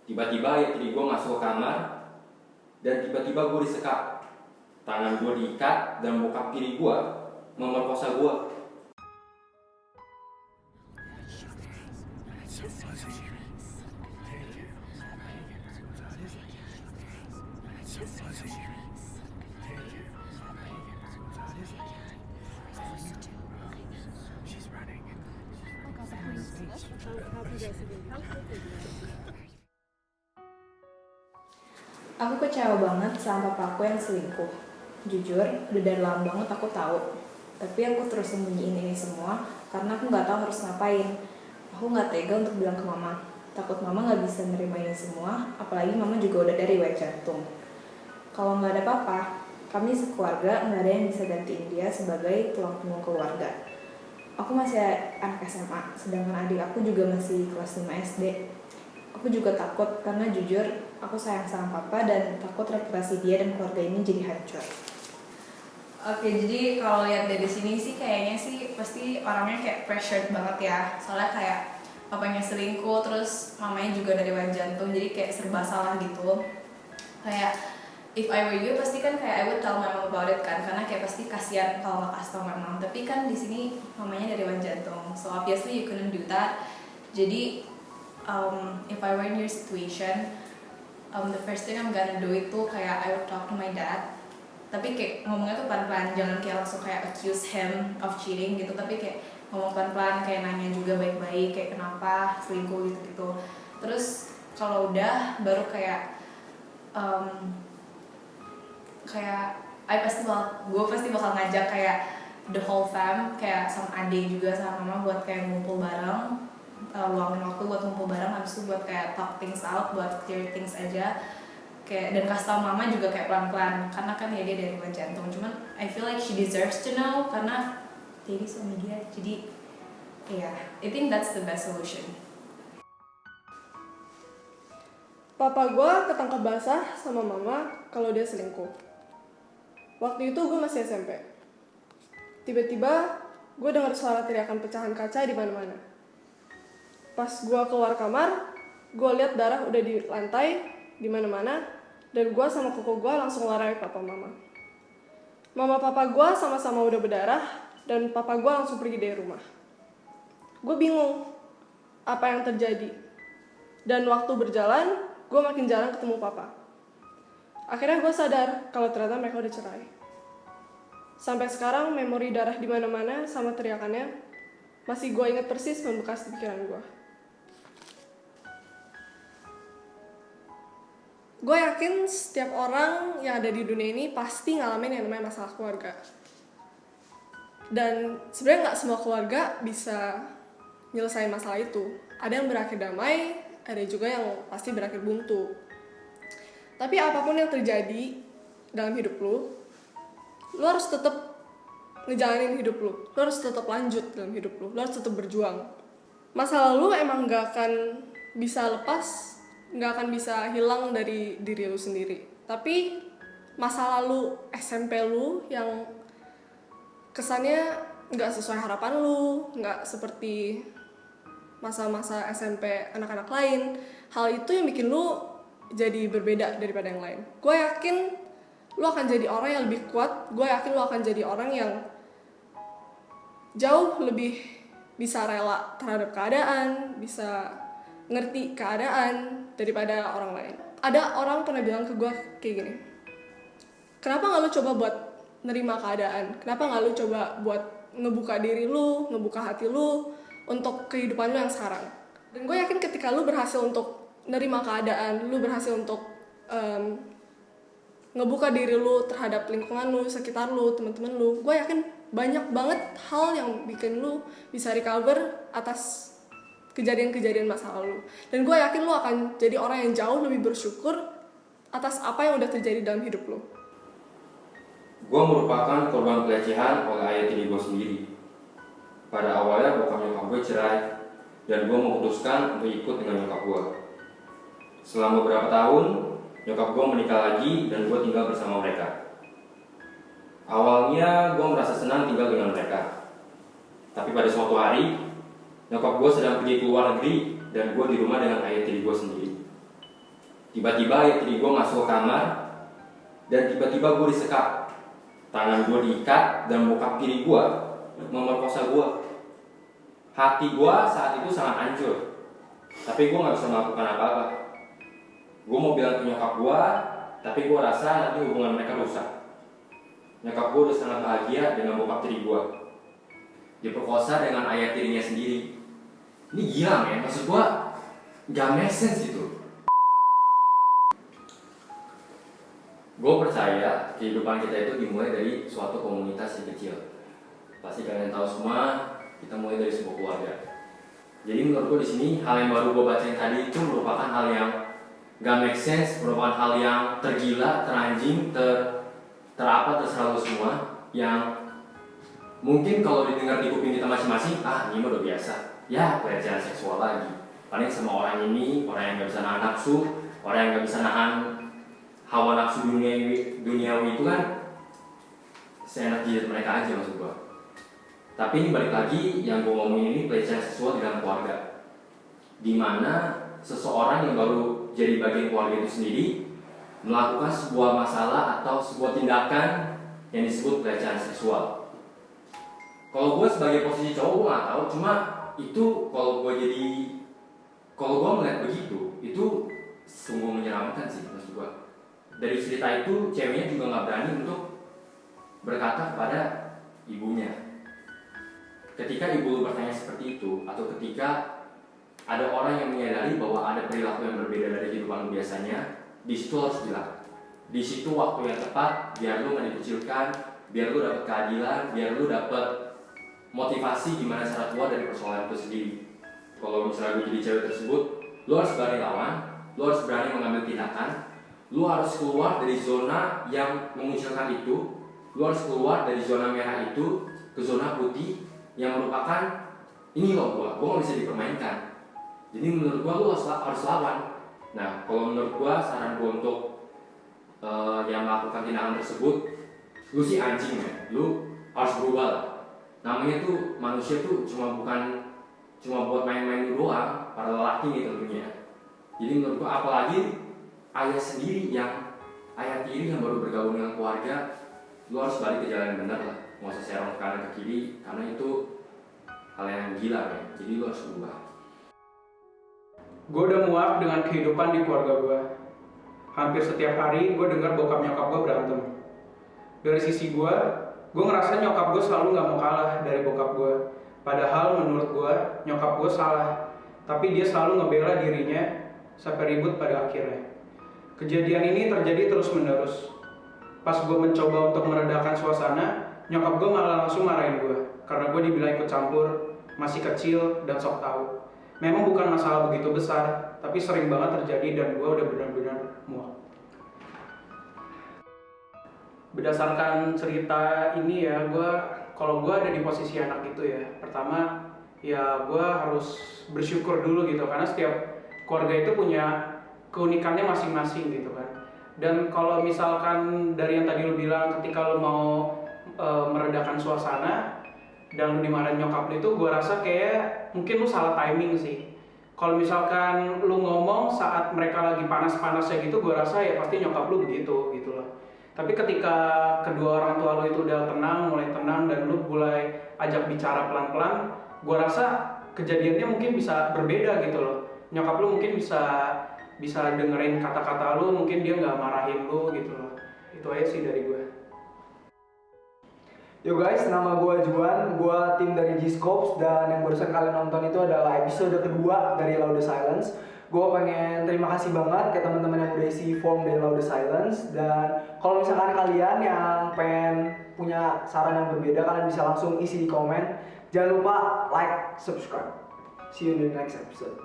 Tiba-tiba ayah tiri gue masuk ke kamar, dan tiba-tiba gue disekap. Tangan gue diikat dan bokap tiri gue memerkosa gue. Aku kecewa banget sama papaku yang selingkuh. Jujur, udah dari lama banget aku tahu. Tapi aku terus sembunyiin ini semua karena aku nggak tahu harus ngapain. Aku nggak tega untuk bilang ke mama. Takut mama nggak bisa nerima ini semua, apalagi mama juga udah dari riwayat jantung. Kalau nggak ada papa, kami sekeluarga nggak ada yang bisa gantiin dia sebagai tulang punggung keluarga. Aku masih anak SMA, sedangkan adik aku juga masih kelas 5 SD. Aku juga takut karena jujur aku sayang sama papa dan takut reputasi dia dan keluarga ini jadi hancur. Oke, jadi kalau lihat dari sini sih kayaknya sih pasti orangnya kayak pressured banget ya. Soalnya kayak papanya selingkuh, terus mamanya juga dari riwayat jantung, jadi kayak serba salah gitu. Kayak if I were you pasti kan kayak I would tell my mom about it kan, karena kayak pasti kasihan kalau nggak kasih tau my mom. Tapi kan di sini mamanya dari riwayat jantung, so obviously you couldn't do that. Jadi if I were in your situation, the first thing I'm gonna do itu kayak I would talk to my dad. Tapi kayak ngomongnya tuh pelan-pelan, jangan kayak langsung kayak accuse him of cheating gitu. Tapi kayak ngomong pelan-pelan, kayak nanya juga baik-baik, kayak kenapa selingkuh gitu-gitu. Terus kalau udah baru kayak gue pasti bakal ngajak kayak the whole fam, kayak sama adik juga sama mama buat kayak ngumpul bareng. Luangin waktu buat ngumpul bareng, habis itu buat kayak talk things out, buat clear things aja kayak, dan kasih tau mama juga kayak pelan-pelan karena kan ya dia dari riwayat jantung. Cuman I feel like she deserves to know karena jadi suami dia. Jadi I think that's the best solution. Papa gue ketangkap basah sama mama kalau dia selingkuh. Waktu itu gue masih SMP. Tiba-tiba gue dengar suara teriakan pecahan kaca di mana-mana. Pas gue keluar kamar, gue lihat darah udah di lantai di mana-mana, dan gue sama koko gue langsung lari papa mama. Mama papa gue sama-sama udah berdarah, dan papa gue langsung pergi dari rumah. Gue bingung apa yang terjadi, dan waktu berjalan, gue makin jarang ketemu papa. Akhirnya gue sadar kalau ternyata mereka udah cerai. Sampai sekarang memori darah di mana-mana sama teriakannya masih gue ingat persis membekas di pikiran gue. Gue yakin setiap orang yang ada di dunia ini pasti ngalamin yang namanya masalah keluarga. Dan sebenarnya nggak semua keluarga bisa nyelesain masalah itu. Ada yang berakhir damai, ada juga yang pasti berakhir buntu. Tapi apapun yang terjadi dalam hidup lu harus tetap ngejalanin hidup lu harus tetap lanjut dalam hidup lu harus tetap berjuang. Masa lalu emang gak akan bisa lepas, gak akan bisa hilang dari diri lu sendiri. Tapi masa lalu SMP lu yang kesannya gak sesuai harapan lu, gak seperti masa-masa SMP anak-anak lain, hal itu yang bikin lu jadi berbeda daripada yang lain. Gue yakin lu akan jadi orang yang lebih kuat. Gue yakin lu akan jadi orang yang jauh lebih bisa rela terhadap keadaan, bisa ngerti keadaan daripada orang lain. Ada orang pernah bilang ke gue kayak gini, kenapa gak lu coba buat nerima keadaan? Kenapa gak lu coba buat ngebuka diri lu, ngebuka hati lu untuk kehidupan lu yang sekarang? Dan gue yakin ketika lu berhasil untuk nerima keadaan, lu berhasil untuk ngebuka diri lu terhadap lingkungan lu, sekitar lu, teman-teman lu, gue yakin banyak banget hal yang bikin lu bisa recover atas kejadian-kejadian masa lalu. Dan gue yakin lu akan jadi orang yang jauh lebih bersyukur atas apa yang udah terjadi dalam hidup lu. Gue merupakan korban pelecehan oleh ayah tiri gue sendiri. Pada awalnya bokap nyokap gue cerai, dan gue memutuskan untuk ikut dengan nyokap gue. Selama beberapa tahun, nyokap gue menikah lagi dan gue tinggal bersama mereka. Awalnya gue merasa senang tinggal dengan mereka. Tapi pada suatu hari, nyokap gue sedang pergi ke luar negeri dan gue di rumah dengan ayah tiri gue sendiri. Tiba-tiba ayah tiri gue masuk ke kamar, dan tiba-tiba gue disekap. Tangan gue diikat dan bokap tiri gue memerkosa gue. Hati gue saat itu sangat hancur, tapi gue gak bisa melakukan apa-apa. Gue mau bilang ke nyokap gue, tapi gue rasa nanti hubungan mereka rusak. Nyokap gue udah sangat bahagia dengan bokap tiri gue, diperkosa dengan ayah tirinya sendiri. Ini gila men, maksud gue gak make sense gitu. Gue percaya kehidupan kita itu dimulai dari suatu komunitas yang kecil. Pasti kalian tahu semua, kita mulai dari sebuah keluarga. Jadi menurut gue di sini hal yang baru gue bacain tadi itu merupakan hal yang gak make sense, merupakan hal yang tergila, teranjing, terapa terserah lo semua, yang mungkin kalau didengar di kuping kita masing-masing, ini mah udah biasa. Ya, pelecehan seksual lagi. Paling sama orang ini, orang yang gak bisa nahan nafsu, orang yang gak bisa nahan hawa nafsu duniawi itu kan seenak jidat mereka aja maksud gua. Tapi ini balik lagi yang gua ngomongin ini pelecehan seksual di dalam keluarga, dimana seseorang yang baru jadi bagian keluarga itu sendiri melakukan sebuah masalah atau sebuah tindakan yang disebut pelecehan seksual. Kalau gua sebagai posisi cowok gua nggak tahu, cuma itu kalau gua melihat begitu itu sungguh menyeramkan sih maksud gua. Dari cerita itu, ceweknya juga nggak berani untuk berkata kepada ibunya. Ketika ibu lu bertanya seperti itu, atau ketika ada orang yang menyadari bahwa ada perilaku yang berbeda dari kehidupan lu biasanya, di situ harus bilang. Di situ waktu yang tepat, biar lu nggak dikucilkan, biar lu dapat keadilan, biar lu dapat motivasi gimana cara keluar dari persoalan itu sendiri. Kalau misalnya lu jadi cewek tersebut, lu harus berani lawan, lu harus berani mengambil tindakan. Lu harus keluar dari zona yang mengucilkan itu. Lu harus keluar dari zona merah itu ke zona putih yang merupakan ini loh gua gak bisa dipermainkan. Jadi menurut gua lu harus lawan. Nah, kalau menurut gua saran gua untuk yang melakukan tindakan tersebut, lu sih anjing ya. Lu harus berubah lah. Namanya tuh manusia tuh cuma buat main-main doang, para lelaki nih tentunya. Jadi menurut gua apalagi ayah tiri yang baru bergabung dengan keluarga, lu harus balik ke jalan yang benar lah. Nggak usah serong ke kanan ke kiri, karena itu hal yang gila kan. Jadi lu harus berubah. Gue udah muak dengan kehidupan di keluarga gue. Hampir setiap hari gue dengar bokap nyokap gue berantem. Dari sisi gue ngerasa nyokap gue selalu gak mau kalah dari bokap gue. Padahal menurut gue nyokap gue salah, tapi dia selalu ngebela dirinya sampai ribut pada akhirnya. Kejadian ini terjadi terus-menerus. Pas gue mencoba untuk meredakan suasana, nyokap gue malah langsung marahin gue karena gue dibilang ikut campur, masih kecil, dan sok tahu. Memang bukan masalah begitu besar, tapi sering banget terjadi dan gue udah benar-benar muak. Berdasarkan cerita ini ya, kalau gue ada di posisi anak itu ya, pertama ya gue harus bersyukur dulu gitu, karena setiap keluarga itu punya keunikannya masing-masing gitu kan. Dan kalau misalkan dari yang tadi lu bilang ketika lu mau meredakan suasana dan lu dimarahin nyokap lu itu, gue rasa kayak mungkin lu salah timing sih. Kalau misalkan lu ngomong saat mereka lagi panas-panasnya gitu, gue rasa ya pasti nyokap lu begitu gitu loh. Tapi ketika kedua orang tua lu itu udah mulai tenang dan lu mulai ajak bicara pelan-pelan, gue rasa kejadiannya mungkin bisa berbeda gitu loh. Nyokap lu mungkin bisa dengerin kata-kata lu, mungkin dia nggak marahin lu gitu loh. Itu aja sih dari gue. Yo guys, nama gue Juan, gue tim dari G-Scopes, dan yang barusan kalian nonton itu adalah episode kedua dari Loud the Silence. Gue pengen terima kasih banget ke teman-teman yang udah isi form dari Loud the Silence. Dan kalau misalkan kalian yang pengen punya saran yang berbeda, kalian bisa langsung isi di komen. Jangan lupa like, subscribe. See you in the next episode.